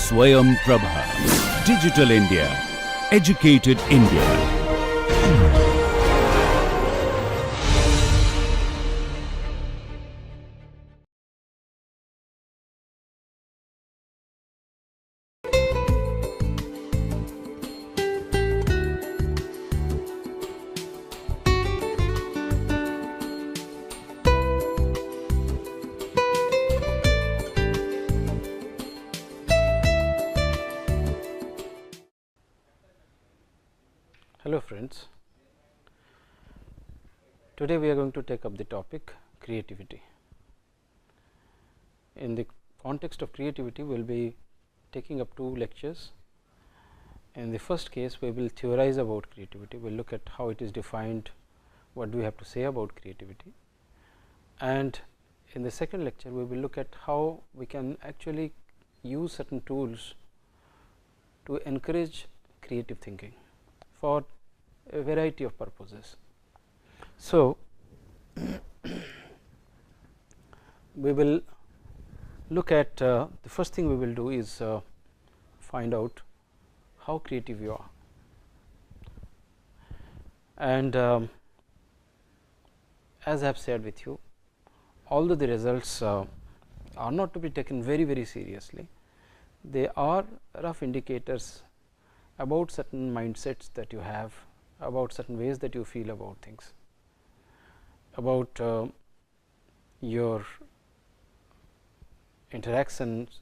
Swayam Prabha. Digital India. Educated India. Hello friends, today we are going to take up the topic creativity. In the context of creativity, we will be taking up two lectures. In the first case, we will theorize about creativity, we will look at how it is defined, what do we have to say about creativity, and in the second lecture, we will look at how we can actually use certain tools to encourage creative thinking for a variety of purposes. So, we will look at the first thing we will do is find out how creative you are, and as I have shared with you, although the results are not to be taken very seriously, they are rough indicators about certain mindsets that you have, about certain ways that you feel about things, about your interactions,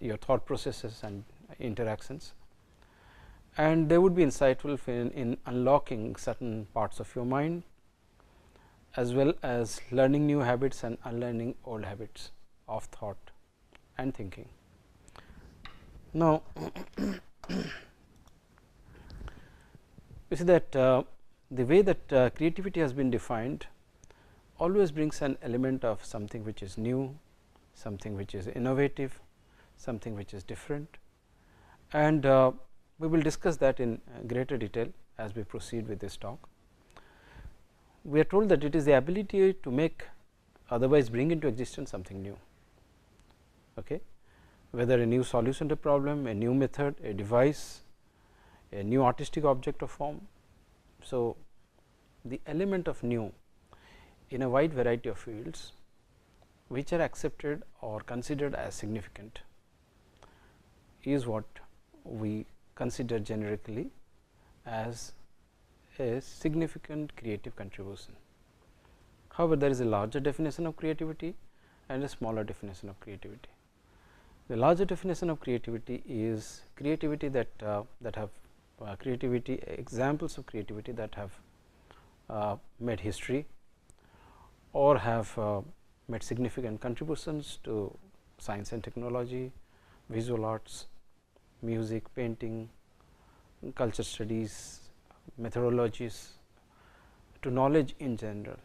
your thought processes and interactions, and they would be insightful in unlocking certain parts of your mind, as well as learning new habits and unlearning old habits of thought and thinking. Now, you see that the way that creativity has been defined always brings an element of something which is new, something which is innovative, something which is different, and we will discuss that in greater detail as we proceed with this talk. We are told that it is the ability to make, otherwise bring into existence something new, okay? Whether a new solution to a problem, a new method, a device, a new artistic object or form. So, the element of new in a wide variety of fields which are accepted or considered as significant is what we consider generically as a significant creative contribution. However, there is a larger definition of creativity and a smaller definition of creativity. The larger definition of creativity is creativity that have creativity, examples of creativity that have made history or have made significant contributions to science and technology, visual arts, music, painting, culture studies, methodologies, to knowledge in general.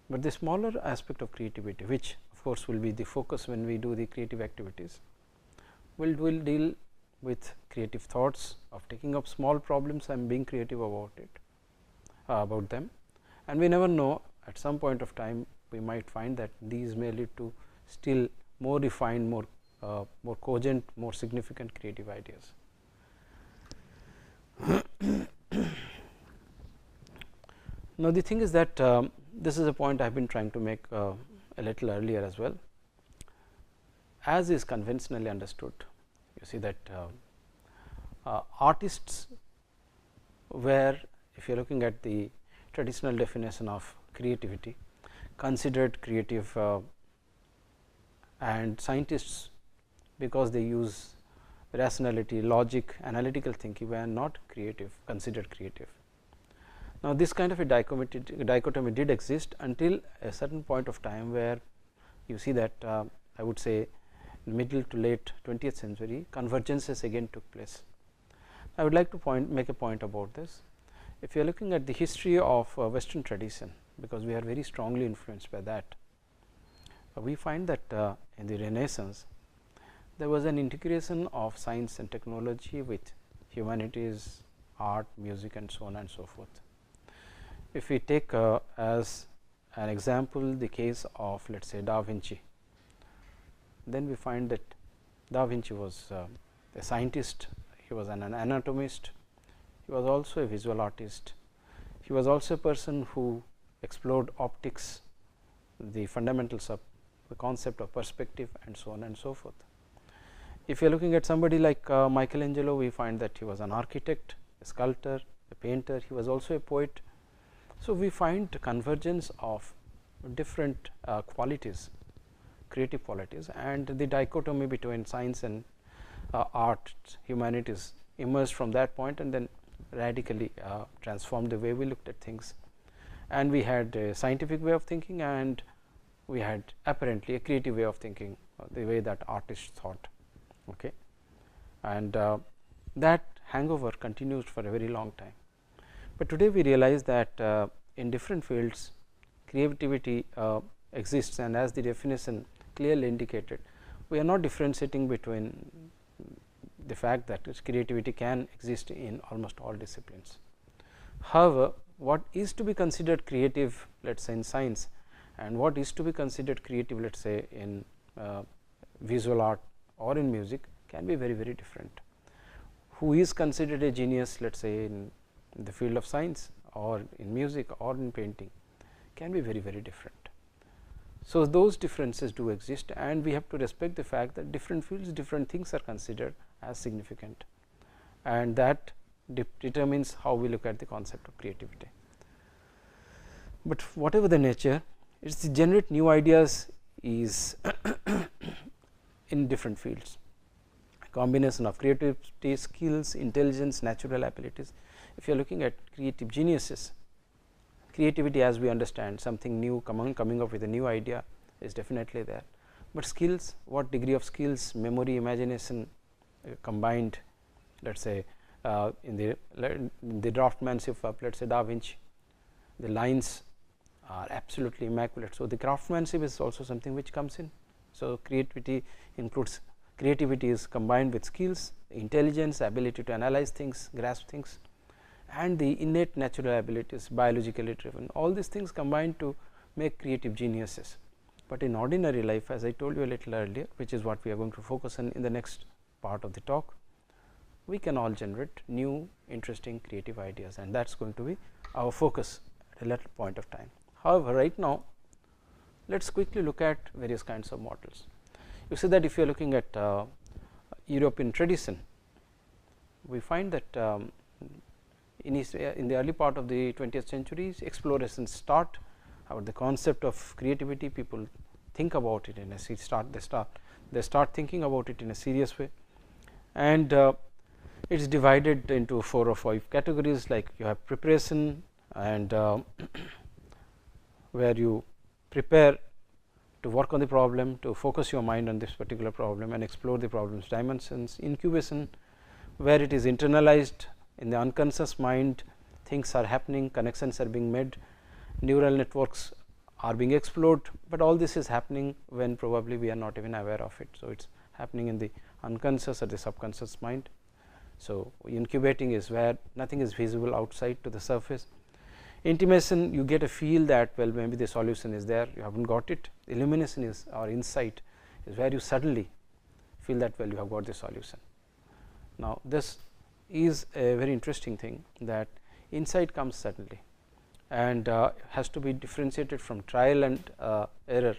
But the smaller aspect of creativity, which of course will be the focus when we do the creative activities, will deal with creative thoughts of taking up small problems and being creative about it, about them, and we never know, at some point of time we might find that these may lead to still more refined, more cogent, more significant creative ideas. Now, the thing is that this is a point I have been trying to make a little earlier as well. As is conventionally understood, you see that artists were, if you are looking at the traditional definition of creativity, considered creative, and scientists, because they use rationality, logic, analytical thinking, were not creative, considered creative. Now, this kind of a dichotomy did exist until a certain point of time, where you see that I would say middle to late 20th century, convergences again took place. I would like to make a point about this. If you are looking at the history of Western tradition, because we are very strongly influenced by that, we find that in the Renaissance there was an integration of science and technology with humanities, art, music, and so on and so forth. If we take as an example the case of, let us say, Da Vinci, then we find that Da Vinci was a scientist, he was an anatomist, he was also a visual artist, he was also a person who explored optics, the fundamentals of the concept of perspective, and so on and so forth. If you are looking at somebody like Michelangelo, we find that he was an architect, a sculptor, a painter, he was also a poet. So, we find convergence of different qualities, creative qualities, and the dichotomy between science and art, humanities emerged from that point, and then radically transformed the way we looked at things. And we had a scientific way of thinking, and we had apparently a creative way of thinking, the way that artists thought. Okay. And that hangover continues for a very long time. But today we realize that in different fields creativity exists, and as the definition clearly indicated, we are not differentiating between the fact that creativity can exist in almost all disciplines. However, what is to be considered creative, let us say in science, and what is to be considered creative, let us say in visual art or in music, can be very, very different. Who is considered a genius, let us say in the field of science or in music or in painting, can be very, very different. So, those differences do exist, and we have to respect the fact that different fields, different things are considered as significant, and that determines how we look at the concept of creativity. But whatever the nature, it is to generate new ideas is in different fields, a combination of creativity, skills, intelligence, natural abilities. If you are looking at creative geniuses, creativity as we understand something new, coming up with a new idea is definitely there, but skills, what degree of skills, memory, imagination combined, let us say in the draftsmanship of let us say Da Vinci, the lines are absolutely immaculate. So, the craftsmanship is also something which comes in. So, creativity includes, creativity is combined with skills, intelligence, ability to analyze things, grasp things, and the innate natural abilities, biologically driven, all these things combine to make creative geniuses. But in ordinary life, as I told you a little earlier, which is what we are going to focus on in the next part of the talk, we can all generate new interesting creative ideas, and that is going to be our focus at a later point of time. However, right now let us quickly look at various kinds of models. You see that if you are looking at European tradition, we find that in the early part of the 20th century, explorations start. However, the concept of creativity, people think about it in a they start thinking about it in a serious way, and it is divided into 4 or 5 categories, like you have preparation, and where you prepare to work on the problem, to focus your mind on this particular problem and explore the problem's dimensions. Incubation, where it is internalized in the unconscious mind, things are happening, connections are being made, neural networks are being explored, but all this is happening when probably we are not even aware of it. So, it is happening in the unconscious or the subconscious mind. So, incubating is where nothing is visible outside to the surface. Intimation, you get a feel that well, maybe the solution is there, you have not got it. Illumination is, or insight is where you suddenly feel that well, you have got the solution. Now, this is a very interesting thing, that insight comes suddenly and has to be differentiated from trial and error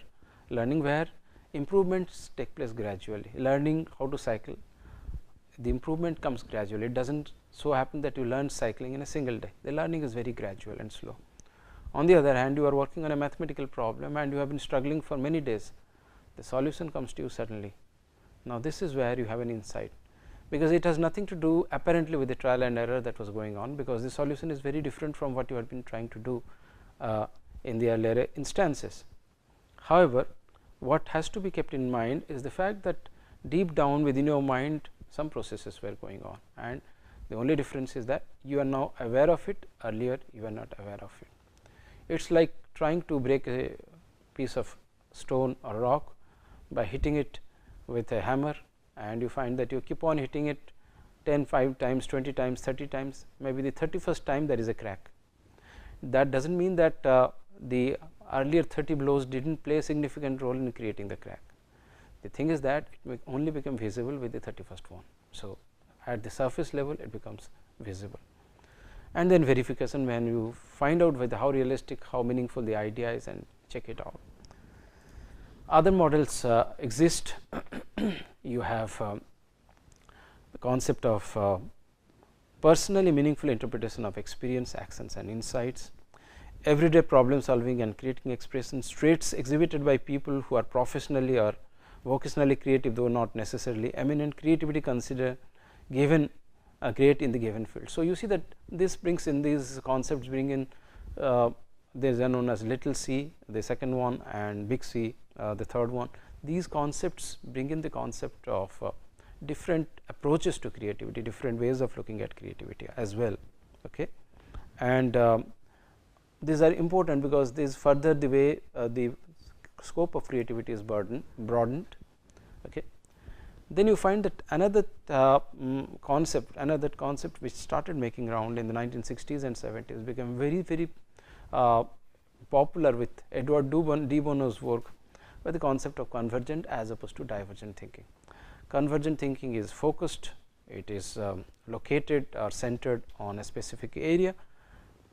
learning, where improvements take place gradually. Learning how to cycle, the improvement comes gradually. It does not so happen that you learn cycling in a single day, the learning is very gradual and slow. On the other hand, you are working on a mathematical problem and you have been struggling for many days, the solution comes to you suddenly. Now, this is where you have an insight, because it has nothing to do apparently with the trial and error that was going on, because the solution is very different from what you had been trying to do in the earlier instances. However, what has to be kept in mind is the fact that deep down within your mind some processes were going on, and the only difference is that you are now aware of it, earlier you were not aware of it. It is like trying to break a piece of stone or rock by hitting it with a hammer, and you find that you keep on hitting it 10, 5 times, 20 times, 30 times, maybe the 31st time there is a crack. That does not mean that the earlier 30 blows did not play a significant role in creating the crack. The thing is that it will only become visible with the 31st one. So, at the surface level it becomes visible, and then verification, when you find out whether how realistic, how meaningful the idea is and check it out. Other models exist. You have the concept of personally meaningful interpretation of experience, actions and insights, everyday problem solving and creating expressions, traits exhibited by people who are professionally or vocationally creative, though not necessarily eminent. Creativity considered given great in the given field. So, you see that this brings in these concepts, bring in these are known as little c, the second one, and big C, the third one. These concepts bring in the concept of different approaches to creativity, different ways of looking at creativity as well. Okay. And these are important because this further the way the scope of creativity is broadened. Okay. Then you find that another concept which started making round in the 1960s and 70s became very popular with Edward de Bono's work, by the concept of convergent as opposed to divergent thinking. Convergent thinking is focused, it is located or centered on a specific area,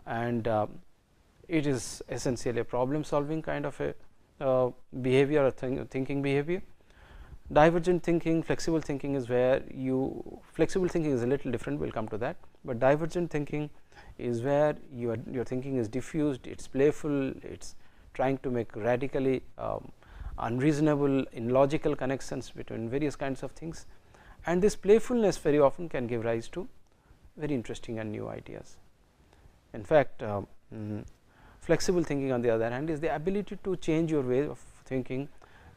and it is essentially a problem solving kind of a behavior or thinking behavior. Divergent thinking, flexible thinking is where flexible thinking is a little different, we will come to that, but divergent thinking is where your thinking is diffused, it is playful, it is trying to make radically unreasonable illogical connections between various kinds of things, and this playfulness very often can give rise to very interesting and new ideas. In fact, flexible thinking on the other hand is the ability to change your way of thinking,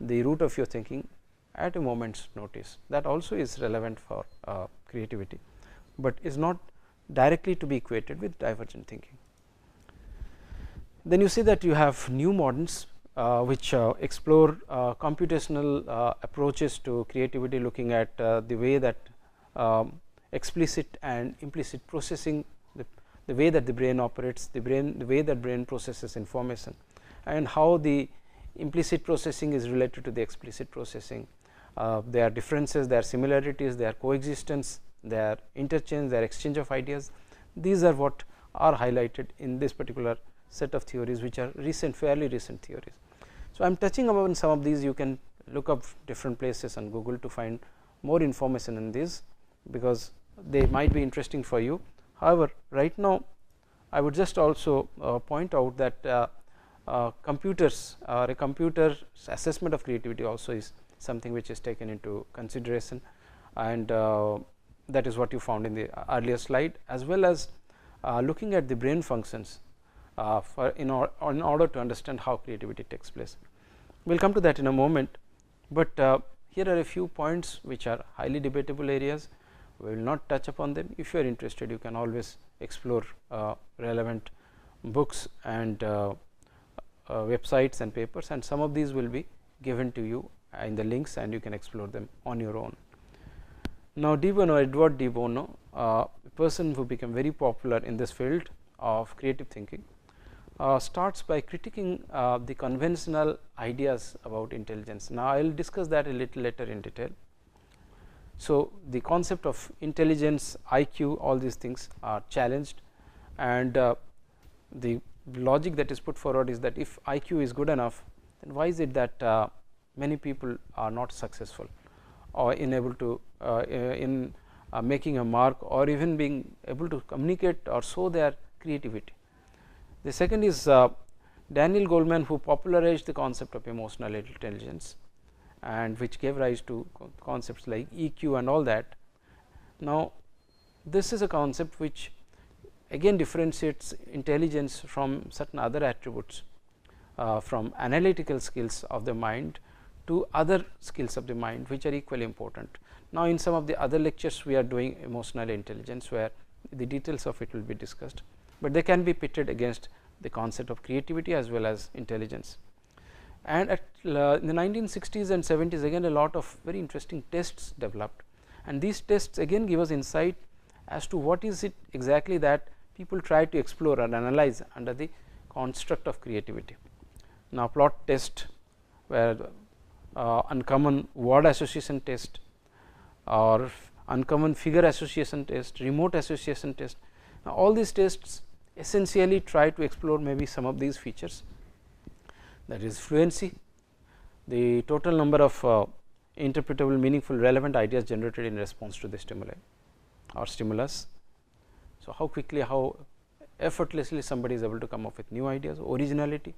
the route of your thinking at a moment's notice. That also is relevant for creativity, but is not directly to be equated with divergent thinking. Then you see that you have new moderns which explore computational approaches to creativity, looking at the way that explicit and implicit processing, the way that the brain operates, the way that brain processes information, and how the implicit processing is related to the explicit processing. There are differences, there are similarities, there are coexistence, there are interchange, there are exchange of ideas. These are what are highlighted in this particular set of theories, which are recent, fairly recent theories. So, I am touching upon some of these. You can look up different places on Google to find more information in these, because they might be interesting for you. However, right now I would just also point out that computers or a computer's assessment of creativity also is something which is taken into consideration, and that is what you found in the earlier slide, as well as looking at the brain functions in order to understand how creativity takes place. We will come to that in a moment, but here are a few points which are highly debatable areas. We will not touch upon them. If you are interested, you can always explore relevant books and websites and papers, and some of these will be given to you in the links, and you can explore them on your own. Now, de Bono, Edward de Bono, a person who became very popular in this field of creative thinking, starts by critiquing the conventional ideas about intelligence. Now, I will discuss that a little later in detail. So, the concept of intelligence, IQ, all these things are challenged, and the logic that is put forward is that if IQ is good enough, then why is it that many people are not successful or unable to in making a mark, or even being able to communicate or show their creativity. The second is Daniel Goleman, who popularized the concept of emotional intelligence, and which gave rise to concepts like EQ and all that. Now, this is a concept which again differentiates intelligence from certain other attributes, from analytical skills of the mind to other skills of the mind, which are equally important. Now, in some of the other lectures we are doing emotional intelligence, where the details of it will be discussed, but they can be pitted against the concept of creativity as well as intelligence. And at in the 1960s and 70s, again a lot of very interesting tests developed, and these tests again give us insight as to what is it exactly that people try to explore and analyze under the construct of creativity. Now, plot test, where uncommon word association test or uncommon figure association test, remote association test. Now, all these tests essentially try to explore maybe some of these features, that is fluency, the total number of interpretable, meaningful, relevant ideas generated in response to the stimuli or stimulus. So, how quickly, how effortlessly somebody is able to come up with new ideas, originality,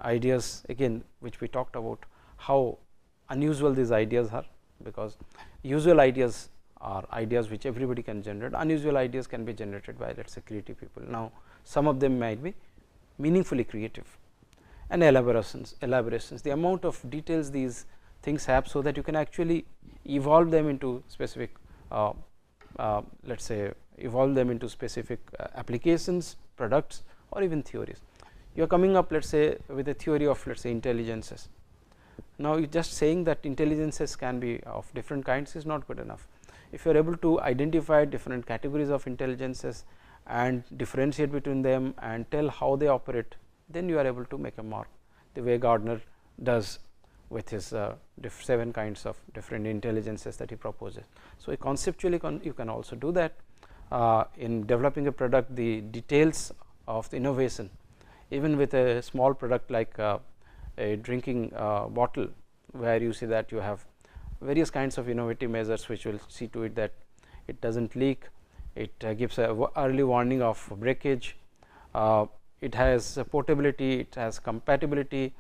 ideas again which we talked about, how unusual these ideas are, because usual ideas are ideas which everybody can generate, unusual ideas can be generated by, let us say, creative people. Now, some of them might be meaningfully creative, and elaborations, the amount of details these things have, so that you can actually evolve them into specific let us say evolve them into specific applications, products, or even theories. You are coming up, let us say, with a theory of, let us say, intelligences. Now, you just saying that intelligences can be of different kinds is not good enough. If you are able to identify different categories of intelligences and differentiate between them and tell how they operate, then you are able to make a mark, the way Gardner does with his 7 kinds of different intelligences that he proposes. So, conceptually you can also do that in developing a product. The details of the innovation, even with a small product like a drinking bottle, where you see that you have various kinds of innovative measures which will see to it that it does not leak, it gives a early warning of breakage, it has portability, it has compatibility,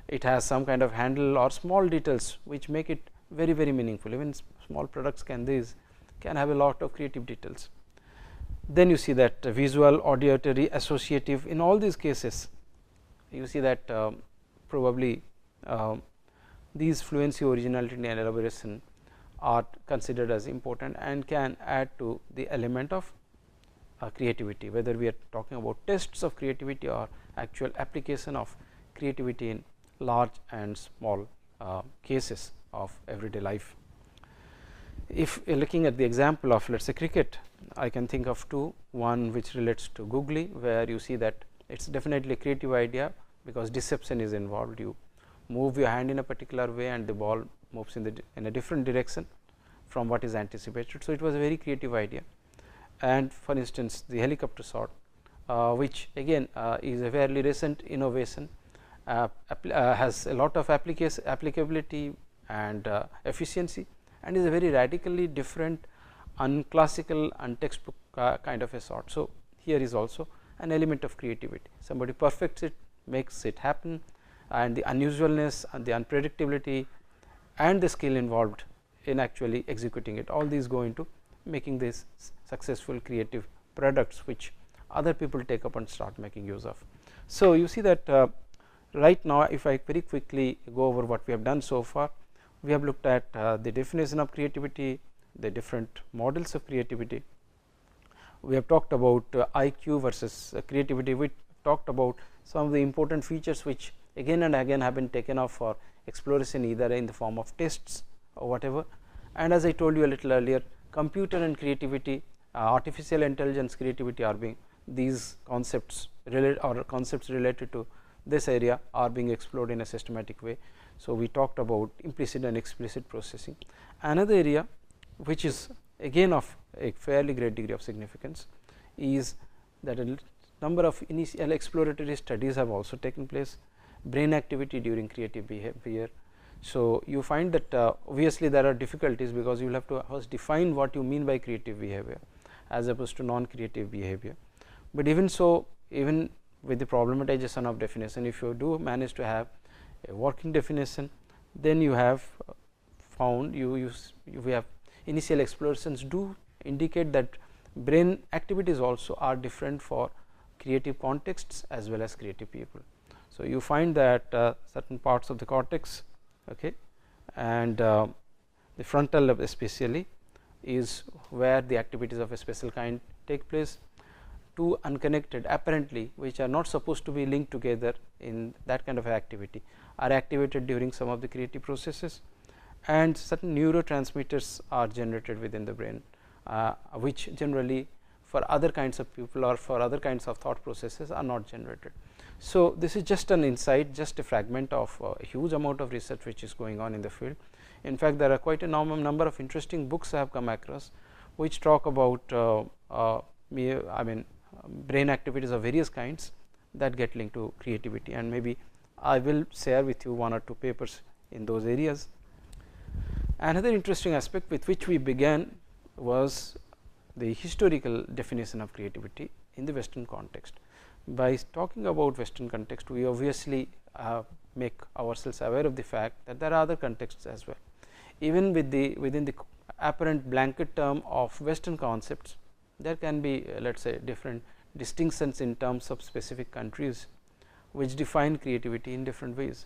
it has some kind of handle or small details which make it very meaningful. Even small products can have a lot of creative details. Then you see that visual, auditory, associative, in all these cases you see that probably these fluency, originality, and elaboration are considered as important and can add to the element of creativity, whether we are talking about tests of creativity or actual application of creativity in large and small cases of everyday life. If you are looking at the example of, let us say, cricket, I can think of 2, one which relates to googly, where you see that it is definitely a creative idea, because deception is involved. You move your hand in a particular way and the ball moves in a different direction from what is anticipated. So, it was a very creative idea. And for instance, the helicopter shot, which again is a fairly recent innovation, has a lot of applicability and efficiency, and is a very radically different, unclassical, untextbook kind of a sort. So, here is also an element of creativity. Somebody perfects it, makes it happen, and the unusualness and the unpredictability and the skill involved in actually executing it, all these go into making these successful creative products which other people take up and start making use of. So, you see that right now, if I very quickly go over what we have done so far, we have looked at the definition of creativity, the different models of creativity. We have talked about IQ versus creativity. We talked about some of the important features which again and again have been taken up for exploration, either in the form of tests or whatever. And as I told you a little earlier, computer and creativity, artificial intelligence creativity are being, these concepts related to this area are being explored in a systematic way. So, we talked about implicit and explicit processing. Another area which is again of a fairly great degree of significance is that a number of initial exploratory studies have also taken place, brain activity during creative behavior. So, you find that obviously there are difficulties, because you will have to first define what you mean by creative behavior as opposed to non-creative behavior. But even so, even with the problematization of definition, if you do manage to have a working definition, then you have found we have initial explorations do indicate that brain activities also are different for creative contexts as well as creative people. So, you find that certain parts of the cortex, okay, and the frontal lobe especially is where the activities of a special kind take place. Two unconnected, apparently which are not supposed to be linked together in that kind of activity, are activated during some of the creative processes, and certain neurotransmitters are generated within the brain, which generally for other kinds of people or for other kinds of thought processes are not generated. So, this is just an insight, just a fragment of a huge amount of research which is going on in the field. In fact, there are quite a number of interesting books I have come across which talk about brain activities of various kinds that get linked to creativity, and maybe I will share with you 1 or 2 papers in those areas. Another interesting aspect with which we began was the historical definition of creativity in the Western context. By talking about Western context, we obviously make ourselves aware of the fact that there are other contexts as well. Even within the apparent blanket term of Western concepts, there can be let us say different distinctions in terms of specific countries which define creativity in different ways.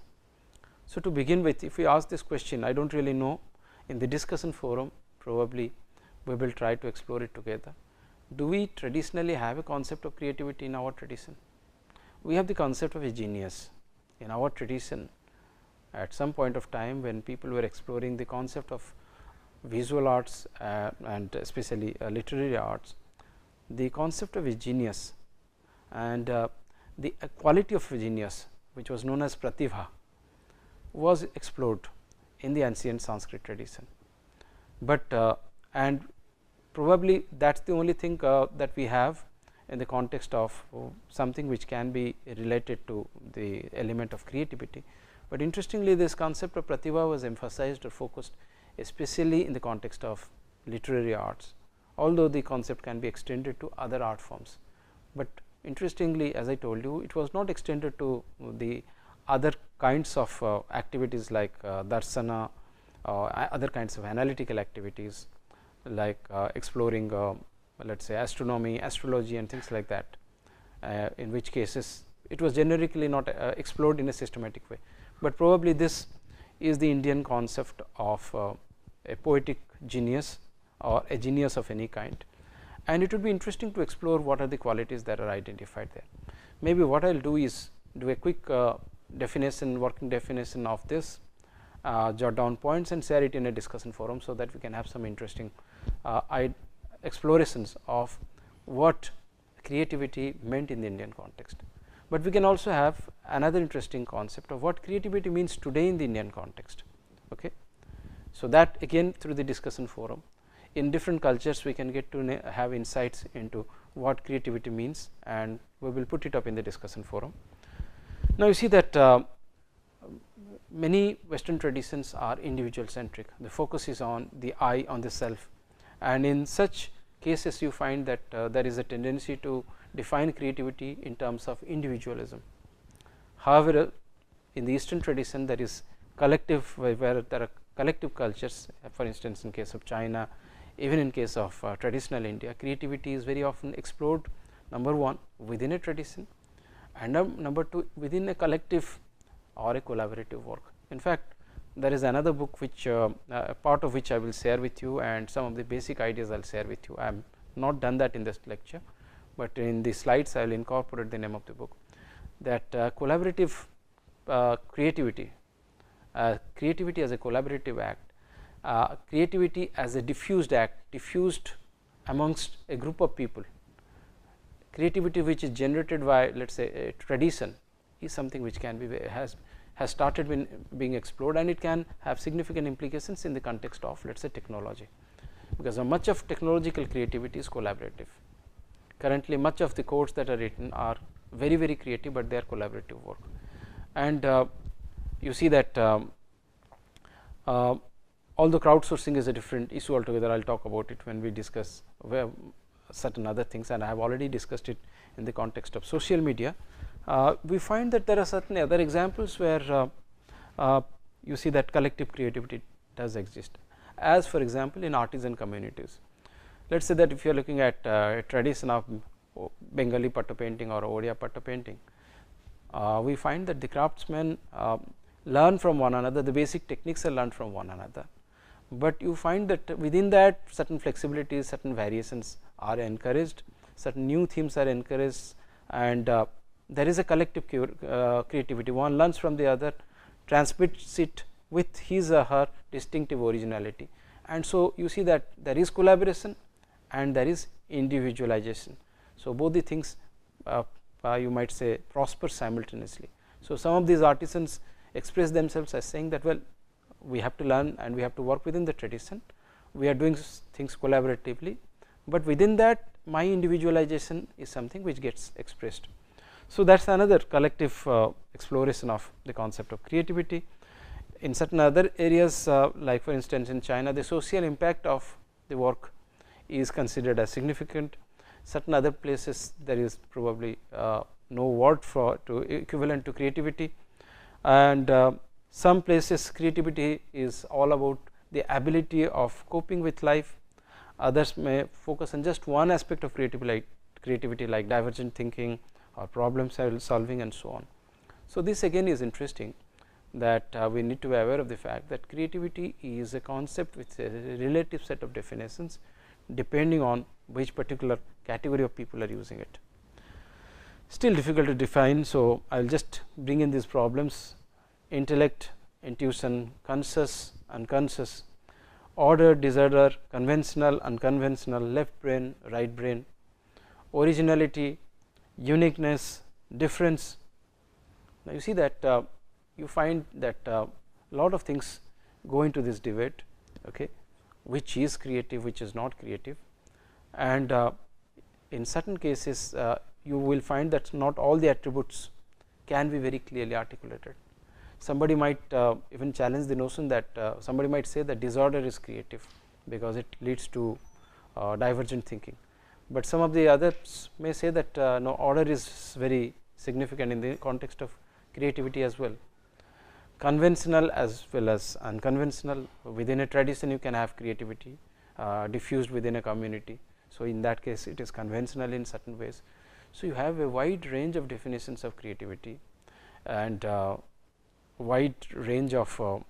So, to begin with, if we ask this question, I do not really know, in the discussion forum probably we will try to explore it together. Do we traditionally have a concept of creativity in our tradition? We have the concept of a genius in our tradition. At some point of time, when people were exploring the concept of visual arts and especially literary arts, the concept of a genius and the quality of a genius, which was known as pratibha, was explored in the ancient Sanskrit tradition. But and probably that is the only thing that we have in the context of something which can be related to the element of creativity. But interestingly, this concept of pratibha was emphasized or focused especially in the context of literary arts, although the concept can be extended to other art forms. But interestingly, as I told you, it was not extended to the other kinds of activities like darsana, other kinds of analytical activities like exploring let us say astronomy, astrology and things like that, in which cases it was generically not explored in a systematic way. But probably this is the Indian concept of a poetic genius or a genius of any kind, and it would be interesting to explore what are the qualities that are identified there. Maybe what I will do is do a quick definition, working definition of this, jot down points and share it in a discussion forum, so that we can have some interesting explorations of what creativity meant in the Indian context. But we can also have another interesting concept of what creativity means today in the Indian context. Okay. So, that again through the discussion forum, in different cultures we can get to have insights into what creativity means, and we will put it up in the discussion forum. Now, you see that many Western traditions are individual centric. The focus is on the I, on the self, and in such cases you find that there is a tendency to define creativity in terms of individualism. However, in the Eastern tradition there is collective, where there are collective cultures. For instance, in case of China, even in case of traditional India, creativity is very often explored, number one, within a tradition, and number two, within a collective or a collaborative work. In fact, there is another book which part of which I will share with you, and some of the basic ideas I will share with you. I am not done that in this lecture, but in the slides I will incorporate the name of the book, that collaborative creativity, creativity as a collaborative act, creativity as a diffused act, diffused amongst a group of people. Creativity which is generated by, let us say, a tradition, is something which can be has started being explored, and it can have significant implications in the context of, let us say, technology, because much of technological creativity is collaborative. Currently, much of the codes that are written are very creative, but they are collaborative work. And you see that although crowdsourcing is a different issue altogether, I will talk about it when we discuss certain other things, and I have already discussed it in the context of social media. We find that there are certain other examples where you see that collective creativity does exist, as for example, in artisan communities. Let us say that if you are looking at a tradition of Bengali patta painting or Odia patta painting, we find that the craftsmen learn from one another, the basic techniques are learned from one another, but you find that within that certain flexibilities, certain variations are encouraged, certain new themes are encouraged, and there is a collective creativity. One learns from the other, transmits it with his or her distinctive originality, and so you see that there is collaboration and there is individualization. So, both the things you might say prosper simultaneously. So, some of these artisans express themselves as saying that, well, we have to learn and we have to work within the tradition, we are doing things collaboratively, but within that my individualization is something which gets expressed. So, that is another collective exploration of the concept of creativity. In certain other areas, like for instance in China, the social impact of the work is considered as significant. Certain other places there is probably no word for to equivalent to creativity, and some places creativity is all about the ability of coping with life. Others may focus on just one aspect of creativity like divergent thinking or problem solving and so on. So, this again is interesting, that we need to be aware of the fact that creativity is a concept with a relative set of definitions depending on which particular category of people are using it. Still difficult to define. So, I will just bring in these problems: intellect, intuition, conscious, unconscious, order, disorder, conventional, unconventional, left brain, right brain, originality, uniqueness, difference. Now, you see that you find that lot of things go into this debate, okay, which is creative, which is not creative, and in certain cases you will find that not all the attributes can be very clearly articulated. Somebody might even challenge the notion that somebody might say that disorder is creative because it leads to divergent thinking, but some of the others may say that no, order is very significant in the context of creativity as well. Conventional as well as unconventional, within a tradition you can have creativity diffused within a community. So, in that case it is conventional in certain ways. So, you have a wide range of definitions of creativity and wide range of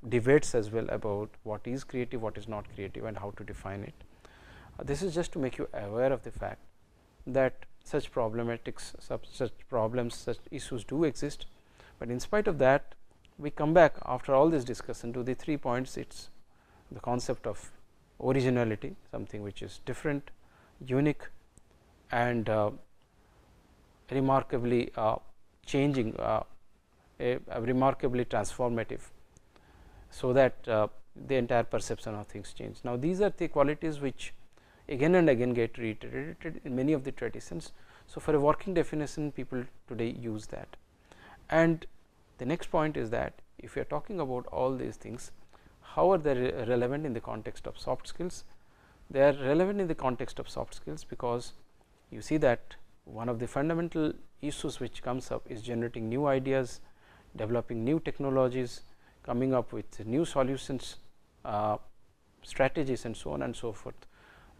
debates as well about what is creative, what is not creative, and how to define it. This is just to make you aware of the fact that such problematics, such problems, such issues do exist, but in spite of that we come back after all this discussion to the 3 points. It is the concept of originality, something which is different, unique, and remarkably changing, remarkably transformative, so that the entire perception of things change. Now, these are the qualities which again and again get reiterated in many of the traditions. So, for a working definition people today use that. And the next point is that if you are talking about all these things, how are they relevant in the context of soft skills? They are relevant in the context of soft skills because you see that one of the fundamental issues which comes up is generating new ideas, developing new technologies, coming up with new solutions, strategies and so on and so forth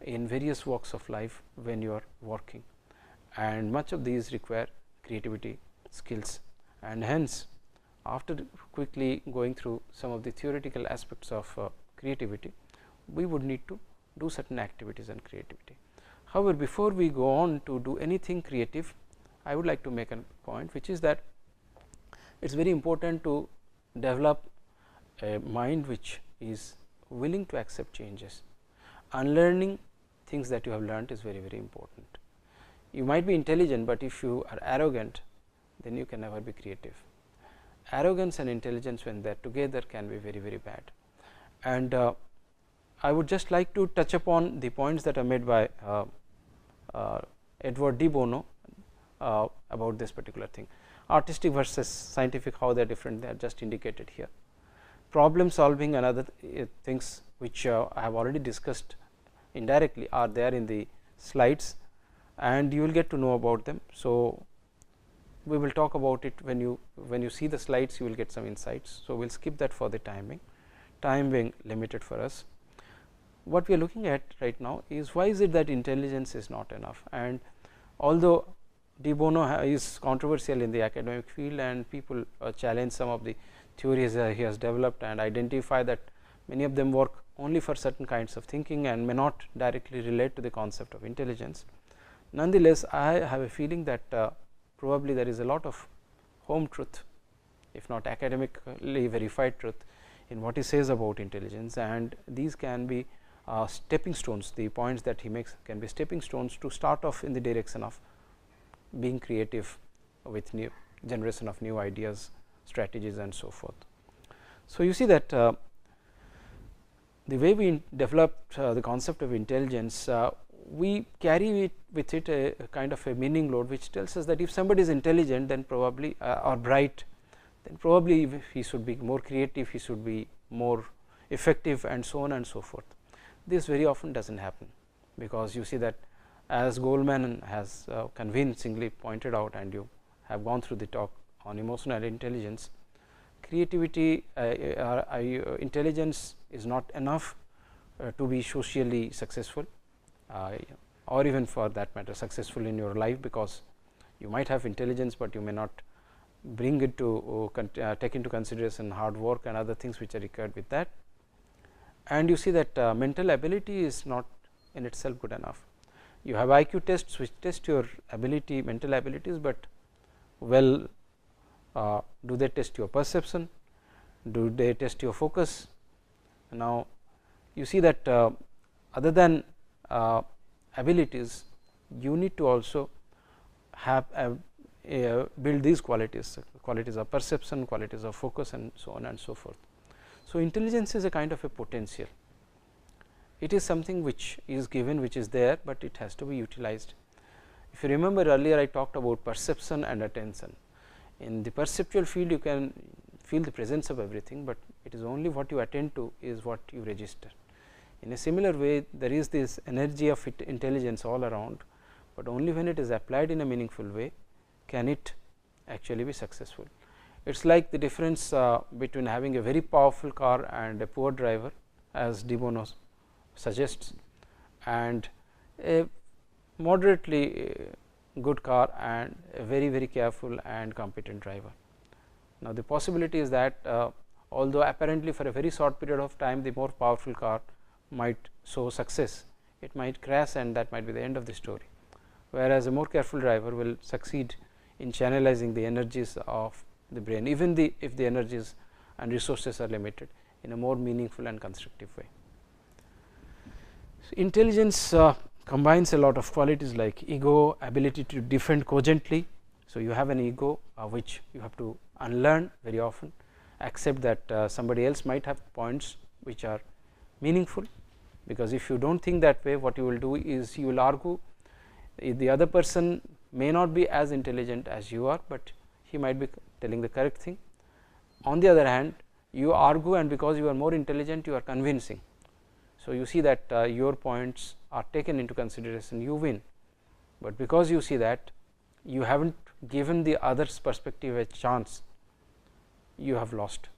in various walks of life when you are working, and much of these require creativity skills. And hence, after quickly going through some of the theoretical aspects of creativity, we would need to do certain activities on creativity. However, before we go on to do anything creative, I would like to make a point, which is that it is very important to develop a mind which is willing to accept changes. Unlearning things that you have learnt is very, very important. You might be intelligent, but if you are arrogant, then you can never be creative. Arrogance and intelligence, when they are together, can be very, very bad. And I would just like to touch upon the points that are made by Edward de Bono about this particular thing. Artistic versus scientific, how they are different, they are just indicated here. Problem solving and other things which I have already discussed indirectly are there in the slides, and you will get to know about them. So, we will talk about it when you see the slides, you will get some insights. So, we will skip that for the time being limited for us. What we are looking at right now is why is it that intelligence is not enough, and although de Bono is controversial in the academic field and people challenge some of the theories he has developed and identify that many of them work only for certain kinds of thinking and may not directly relate to the concept of intelligence. Nonetheless, I have a feeling that probably there is a lot of home truth, if not academically verified truth, in what he says about intelligence, and these can be stepping stones. The points that he makes can be stepping stones to start off in the direction of being creative with new generation of new ideas, strategies and so forth. So, you see that the way we developed the concept of intelligence, we carry with it a kind of a meaning load, which tells us that if somebody is intelligent, then probably or bright, then probably he should be more creative, he should be more effective and so on and so forth. This very often does not happen, because you see that, as Goldman has convincingly pointed out, and you have gone through the talk on emotional intelligence, creativity intelligence is not enough to be socially successful, or even for that matter successful in your life, because you might have intelligence, but you may not bring it to take into consideration hard work and other things which are required with that. And you see that mental ability is not in itself good enough. You have IQ tests which test your ability, mental abilities, but well, do they test your perception, do they test your focus? Now, you see that other than abilities, you need to also have build these qualities of perception, qualities of focus and so on and so forth. So, intelligence is a kind of a potential, it is something which is given, which is there, but it has to be utilized. If you remember earlier, I talked about perception and attention. In the perceptual field, you can feel the presence of everything, but it is only what you attend to is what you register. In a similar way, there is this energy of intelligence all around, but only when it is applied in a meaningful way can it actually be successful. It is like the difference between having a very powerful car and a poor driver, as De Bono suggests, and a moderately good car and a very careful and competent driver. Now, the possibility is that although apparently for a very short period of time the more powerful car might show success, it might crash and that might be the end of the story, whereas a more careful driver will succeed in channelizing the energies of the brain, even if the energies and resources are limited, in a more meaningful and constructive way. So, intelligence combines a lot of qualities like ego, ability to defend cogently. So, you have an ego which you have to unlearn very often, accept that somebody else might have points which are meaningful, because if you do not think that way, what you will do is you will argue. The other person may not be as intelligent as you are, but he might be telling the correct thing. On the other hand, you argue, and because you are more intelligent, you are convincing. So, you see that your points are taken into consideration, you win, but because you see that you have not given the other's perspective a chance, you have lost,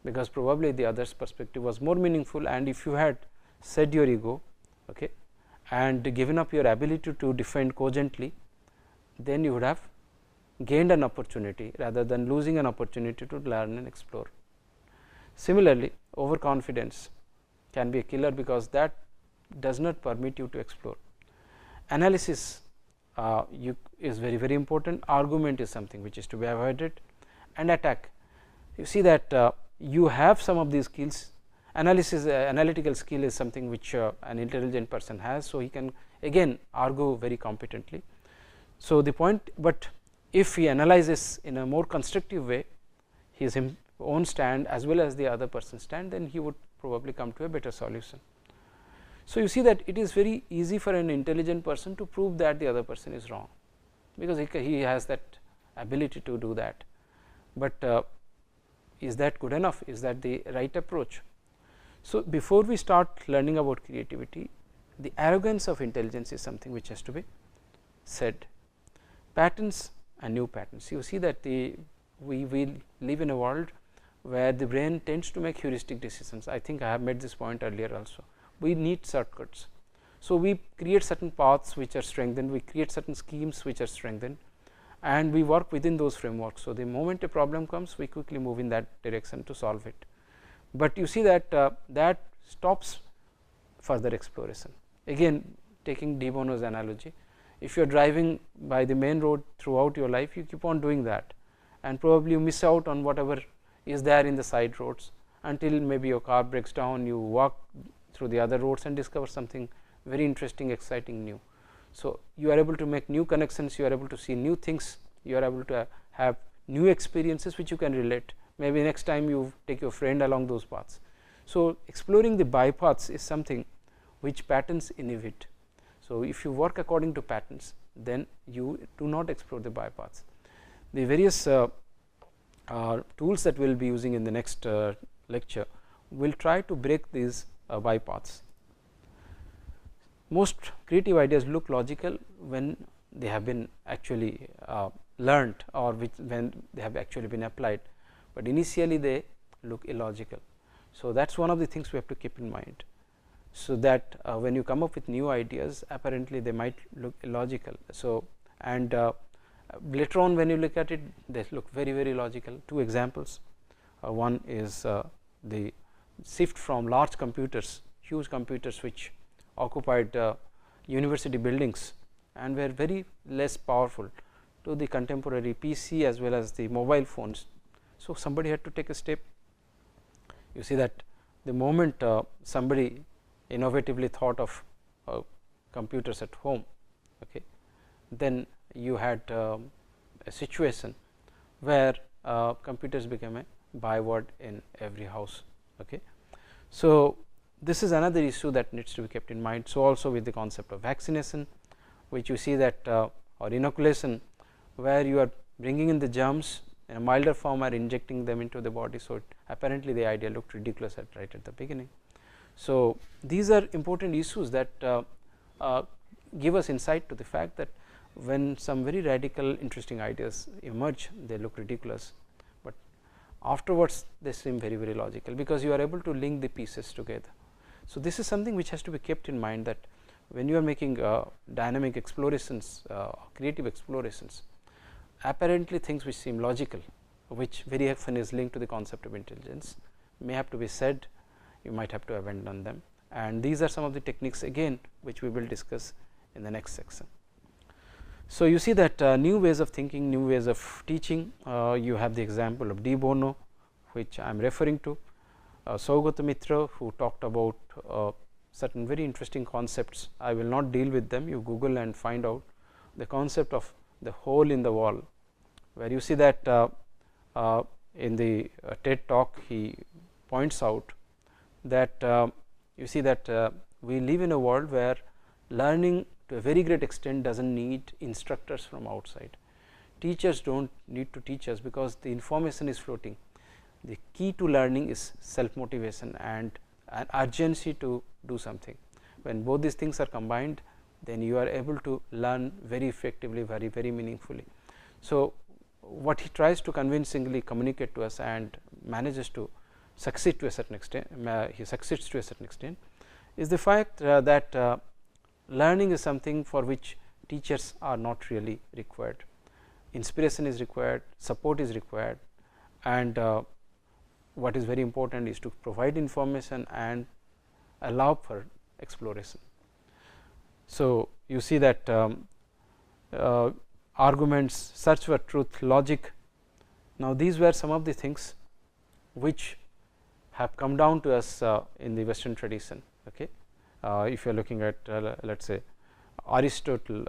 because probably the other's perspective was more meaningful, and if you had said your ego and given up your ability to defend cogently, then you would have gained an opportunity rather than losing an opportunity to learn and explore. Similarly, overconfidence can be a killer, because that does not permit you to explore. Analysis is very important, argument is something which is to be avoided, and attack. You see that you have some of these skills. Analysis, analytical skill is something which an intelligent person has, so he can again argue very competently. So, the point, but if he analyzes in a more constructive way his own stand as well as the other person's stand, then he would probably come to a better solution. So, you see that it is very easy for an intelligent person to prove that the other person is wrong, because he has that ability to do that, but is that good enough? Is that the right approach? So, before we start learning about creativity, the arrogance of intelligence is something which has to be said. Patterns and new patterns. You see that we live in a world where the brain tends to make heuristic decisions. I think I have made this point earlier also. We need shortcuts. So, we create certain paths which are strengthened, we create certain schemes which are strengthened, and we work within those frameworks. So, the moment a problem comes, we quickly move in that direction to solve it. But you see that that stops further exploration. Again, taking De Bono's analogy, if you are driving by the main road throughout your life, you keep on doing that, and probably you miss out on whatever is there in the side roads, until maybe your car breaks down, you walk through the other roads and discover something very interesting, exciting, new. So, you are able to make new connections, you are able to see new things, you are able to have new experiences which you can relate. Maybe next time you take your friend along those paths. So, exploring the bypaths is something which patterns inhibit. So, if you work according to patterns, then you do not explore the bypaths. The various tools that we will be using in the next lecture will try to break these bypaths. Most creative ideas look logical when they have been actually learnt, or when they have actually been applied, but initially they look illogical. So, that is one of the things we have to keep in mind. So, that when you come up with new ideas, apparently they might look illogical. So, and later on when you look at it, they look very, very logical. Two examples, one is the shift from large computers, huge computers which occupied university buildings and were very less powerful, to the contemporary PC as well as the mobile phones. So, somebody had to take a step. You see that the moment somebody innovatively thought of computers at home, okay, then you had a situation where computers became a byword in every house. Okay. So, this is another issue that needs to be kept in mind. So, also with the concept of vaccination, which you see that or inoculation, where you are bringing in the germs in a milder form or injecting them into the body. So, apparently the idea looked ridiculous right at the beginning. So, these are important issues that give us insight to the fact that when some very radical interesting ideas emerge, they look ridiculous, but afterwards they seem very, very logical, because you are able to link the pieces together. So, this is something which has to be kept in mind, that when you are making dynamic explorations, creative explorations, apparently things which seem logical, which very often is linked to the concept of intelligence, may have to be said, you might have to abandon them, and these are some of the techniques again which we will discuss in the next section. So, you see that new ways of thinking, new ways of teaching, you have the example of De Bono, which I am referring to, Saugata Mitra, who talked about certain very interesting concepts. I will not deal with them, you Google and find out the concept of the hole in the wall, where you see that in the TED talk he points out that you see that we live in a world where learning to a very great extent does not need instructors from outside. Teachers do not need to teach us, because the information is floating. The key to learning is self motivation and an urgency to do something. When both these things are combined, then you are able to learn very effectively, very, very meaningfully. So, what he tries to convincingly communicate to us and manages to succeed to a certain extent, he succeeds to a certain extent, is the fact that learning is something for which teachers are not really required. Inspiration is required, support is required, and what is very important is to provide information and allow for exploration. So, you see that arguments, search for truth, logic. Now, these were some of the things which have come down to us in the Western tradition. Okay. If you are looking at let us say Aristotle,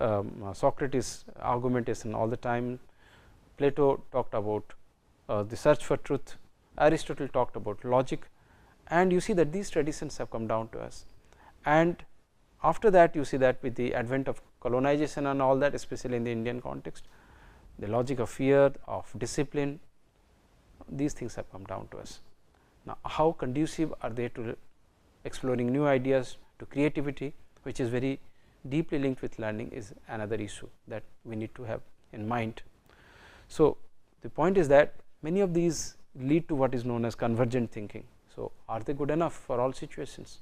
Socrates argumentation all the time, Plato talked about the search for truth, Aristotle talked about logic, and you see that these traditions have come down to us. And after that, you see that with the advent of colonization and all that, especially in the Indian context, the logic of fear, of discipline, these things have come down to us. Now, how conducive are they to exploring new ideas, to creativity, which is very deeply linked with learning, is another issue that we need to have in mind. So, the point is that many of these lead to what is known as convergent thinking. So, are they good enough for all situations,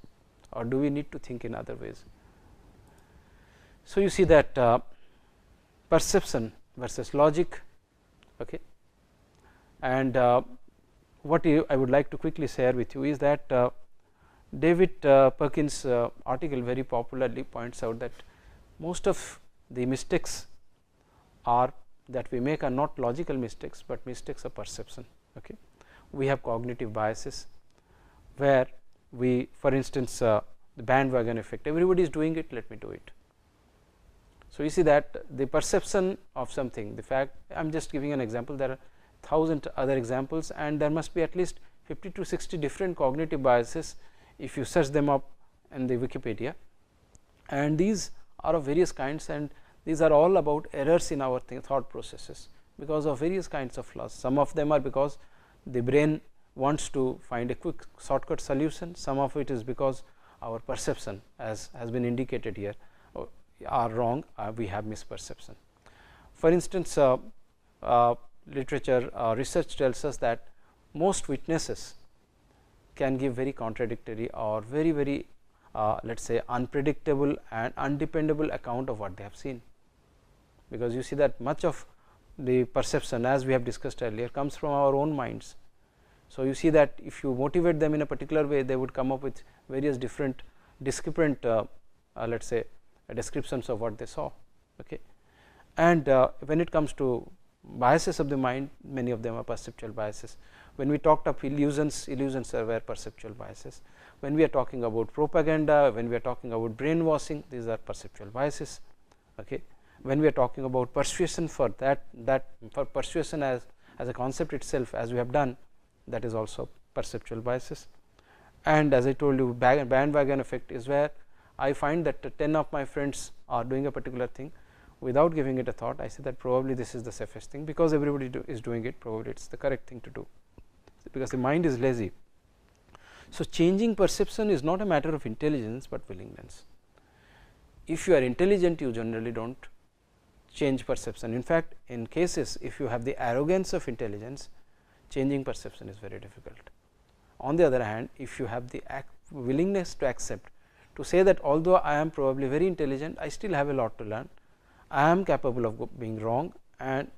or do we need to think in other ways? So, you see that perception versus logic, okay. And what I would like to quickly share with you is that David Perkins' article very popularly points out that most of the mistakes that we make are not logical mistakes, but mistakes of perception. Okay. We have cognitive biases, where we, for instance, the bandwagon effect, everybody is doing it, let me do it. So, you see that the perception of something, the fact, I am just giving an example, there are 1000 other examples, and there must be at least 50 to 60 different cognitive biases if you search them up in the Wikipedia, and these are of various kinds, and these are all about errors in our thought processes because of various kinds of flaws. Some of them are because the brain wants to find a quick shortcut solution, some of it is because our perception, as has been indicated here, are wrong, we have misperception. For instance, literature research tells us that most witnesses can give very contradictory or very let us say unpredictable and undependable account of what they have seen, because you see that much of the perception, as we have discussed earlier, comes from our own minds. So, you see that if you motivate them in a particular way, they would come up with various different discrepant let us say descriptions of what they saw. Okay. And when it comes to biases of the mind, many of them are perceptual biases. When we talked of illusions, illusions were perceptual biases. When we are talking about propaganda, when we are talking about brainwashing, these are perceptual biases. Okay. When we are talking about persuasion, for for persuasion as a concept itself, as we have done, that is also perceptual biases. And as I told you, bandwagon effect is where I find that 10 of my friends are doing a particular thing, without giving it a thought, I say that probably this is the safest thing, because everybody is doing it, probably it is the correct thing to do, because the mind is lazy. So, changing perception is not a matter of intelligence, but willingness. If you are intelligent, you generally do not change perception. In fact, in cases if you have the arrogance of intelligence, changing perception is very difficult. On the other hand, if you have the willingness to accept, to say that although I am probably very intelligent, I still have a lot to learn, I am capable of being wrong, and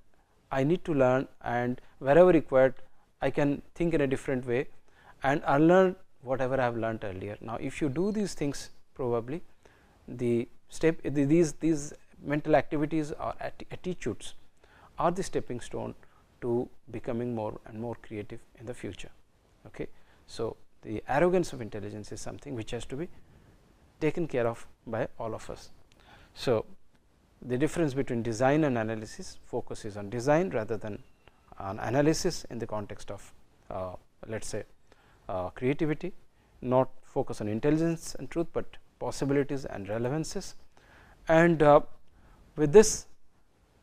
I need to learn, and wherever required I can think in a different way and unlearn whatever I have learnt earlier. Now, if you do these things, probably the step these mental activities or attitudes are the stepping stone to becoming more and more creative in the future. Okay. So, the arrogance of intelligence is something which has to be taken care of by all of us. So, the difference between design and analysis, focus is on design rather than on analysis in the context of let us say creativity, not focus on intelligence and truth, but possibilities and relevances. And with this,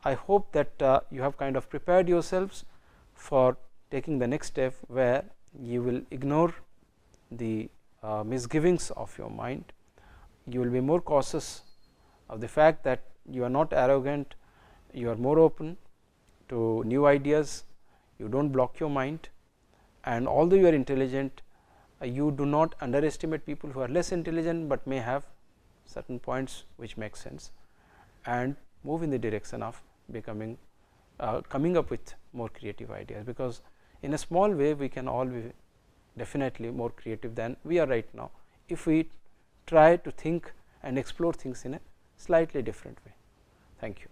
I hope that you have kind of prepared yourselves for taking the next step, where you will ignore the misgivings of your mind. You will be more cautious of the fact that you are not arrogant, you are more open to new ideas, you do not block your mind, and although you are intelligent, you do not underestimate people who are less intelligent, but may have certain points which make sense, and move in the direction of becoming coming up with more creative ideas, because in a small way we can all be definitely more creative than we are right now, if we try to think and explore things in a slightly different way. Thank you.